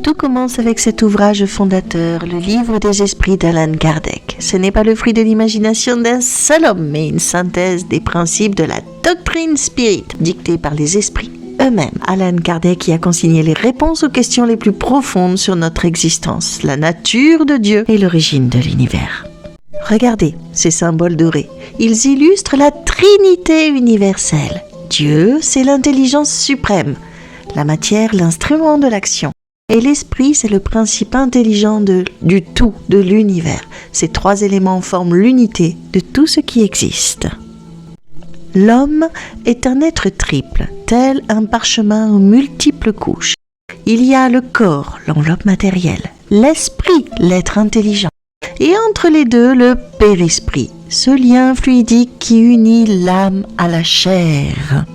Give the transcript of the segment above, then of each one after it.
Tout commence avec cet ouvrage fondateur, le livre des esprits d'Allan Kardec. Ce n'est pas le fruit de l'imagination d'un seul homme, mais une synthèse des principes de la doctrine spirit, dictée par les esprits eux-mêmes. Allan Kardec y a consigné les réponses aux questions les plus profondes sur notre existence, la nature de Dieu et l'origine de l'univers. Regardez ces symboles dorés. Ils illustrent la Trinité universelle. Dieu, c'est l'intelligence suprême. La matière, l'instrument de l'action. Et l'esprit, c'est le principe intelligent du tout, de l'univers. Ces trois éléments forment l'unité de tout ce qui existe. L'homme est un être triple, tel un parchemin aux multiples couches. Il y a le corps, l'enveloppe matérielle, l'esprit, l'être intelligent, et entre les deux, le périsprit, ce lien fluidique qui unit l'âme à la chair.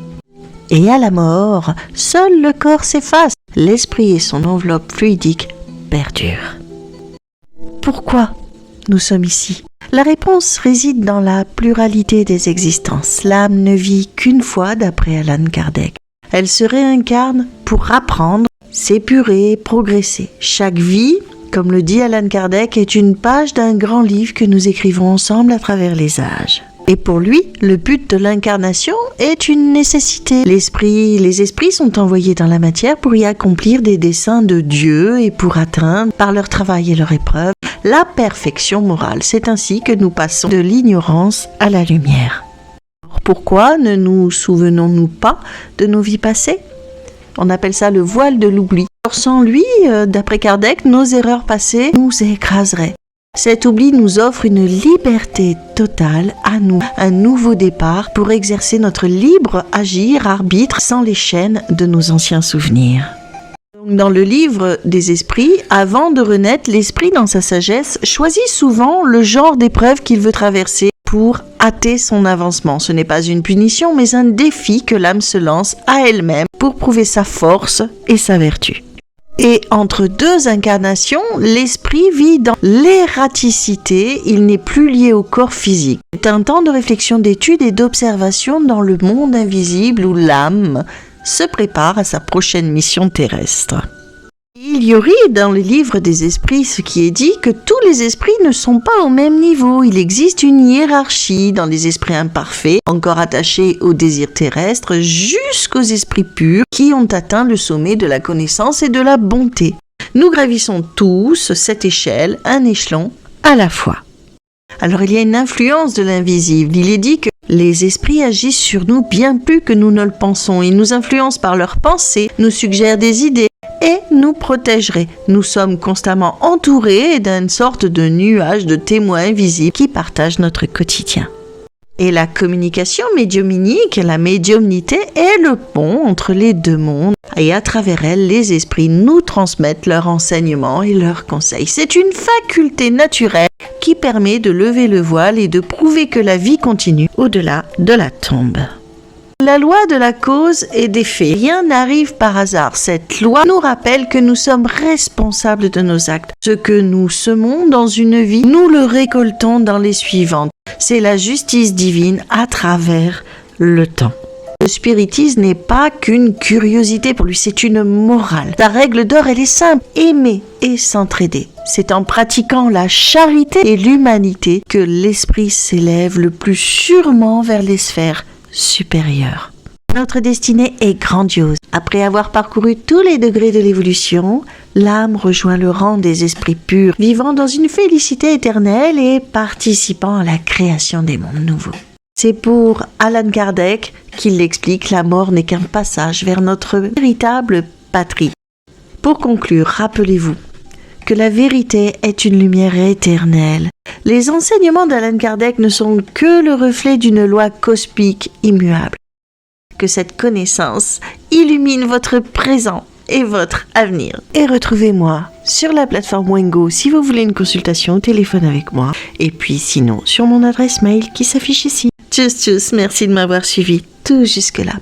Et à la mort, seul le corps s'efface, l'esprit et son enveloppe fluidique perdurent. Pourquoi nous sommes ici ? La réponse réside dans la pluralité des existences. L'âme ne vit qu'une fois d'après Allan Kardec. Elle se réincarne pour apprendre, s'épurer, progresser. Chaque vie, comme le dit Allan Kardec, est une page d'un grand livre que nous écrivons ensemble à travers les âges. Et pour lui, le but de l'incarnation est une nécessité. Les esprits sont envoyés dans la matière pour y accomplir des desseins de Dieu et pour atteindre, par leur travail et leur épreuve, la perfection morale. C'est ainsi que nous passons de l'ignorance à la lumière. Pourquoi ne nous souvenons-nous pas de nos vies passées ? On appelle ça le voile de l'oubli. Sans lui, d'après Kardec, nos erreurs passées nous écraseraient. Cet oubli nous offre une liberté totale à nous, un nouveau départ pour exercer notre libre agir, arbitre, sans les chaînes de nos anciens souvenirs. Dans le livre des esprits, avant de renaître, l'esprit dans sa sagesse choisit souvent le genre d'épreuve qu'il veut traverser pour hâter son avancement. Ce n'est pas une punition, mais un défi que l'âme se lance à elle-même pour prouver sa force et sa vertu. Et entre deux incarnations, l'esprit vit dans l'ératicité, il n'est plus lié au corps physique. C'est un temps de réflexion, d'étude et d'observation dans le monde invisible où l'âme se prépare à sa prochaine mission terrestre. Il y aurait dans le livre des esprits ce qui est dit que tous les esprits ne sont pas au même niveau. Il existe une hiérarchie dans les esprits imparfaits, encore attachés au désir terrestre, jusqu'aux esprits purs qui ont atteint le sommet de la connaissance et de la bonté. Nous gravissons tous cette échelle, un échelon à la fois. Alors il y a une influence de l'invisible. Il est dit que les esprits agissent sur nous bien plus que nous ne le pensons. Ils nous influencent par leurs pensées, nous suggèrent des idées et nous protégeraient. Nous sommes constamment entourés d'une sorte de nuage de témoins invisibles qui partagent notre quotidien. Et la communication médiumnique, la médiumnité est le pont entre les deux mondes. Et à travers elle, les esprits nous transmettent leurs enseignements et leurs conseils. C'est une faculté naturelle qui permet de lever le voile et de prouver que la vie continue au-delà de la tombe. La loi de la cause et des faits. Rien n'arrive par hasard. Cette loi nous rappelle que nous sommes responsables de nos actes. Ce que nous semons dans une vie, nous le récoltons dans les suivantes. C'est la justice divine à travers le temps. Le spiritisme n'est pas qu'une curiosité pour lui, c'est une morale. La règle d'or, elle est simple, aimer et s'entraider. C'est en pratiquant la charité et l'humanité que l'esprit s'élève le plus sûrement vers les sphères supérieures. Notre destinée est grandiose. Après avoir parcouru tous les degrés de l'évolution, l'âme rejoint le rang des esprits purs, vivant dans une félicité éternelle et participant à la création des mondes nouveaux. C'est pour Allan Kardec qu'il l'explique, la mort n'est qu'un passage vers notre véritable patrie. Pour conclure, rappelez-vous que la vérité est une lumière éternelle. Les enseignements d'Allan Kardec ne sont que le reflet d'une loi cosmique immuable. Que cette connaissance illumine votre présent et votre avenir. Et retrouvez-moi sur la plateforme Wengo si vous voulez une consultation au téléphone avec moi. Et puis sinon sur mon adresse mail qui s'affiche ici. Tchuss, merci de m'avoir suivi tout jusque-là.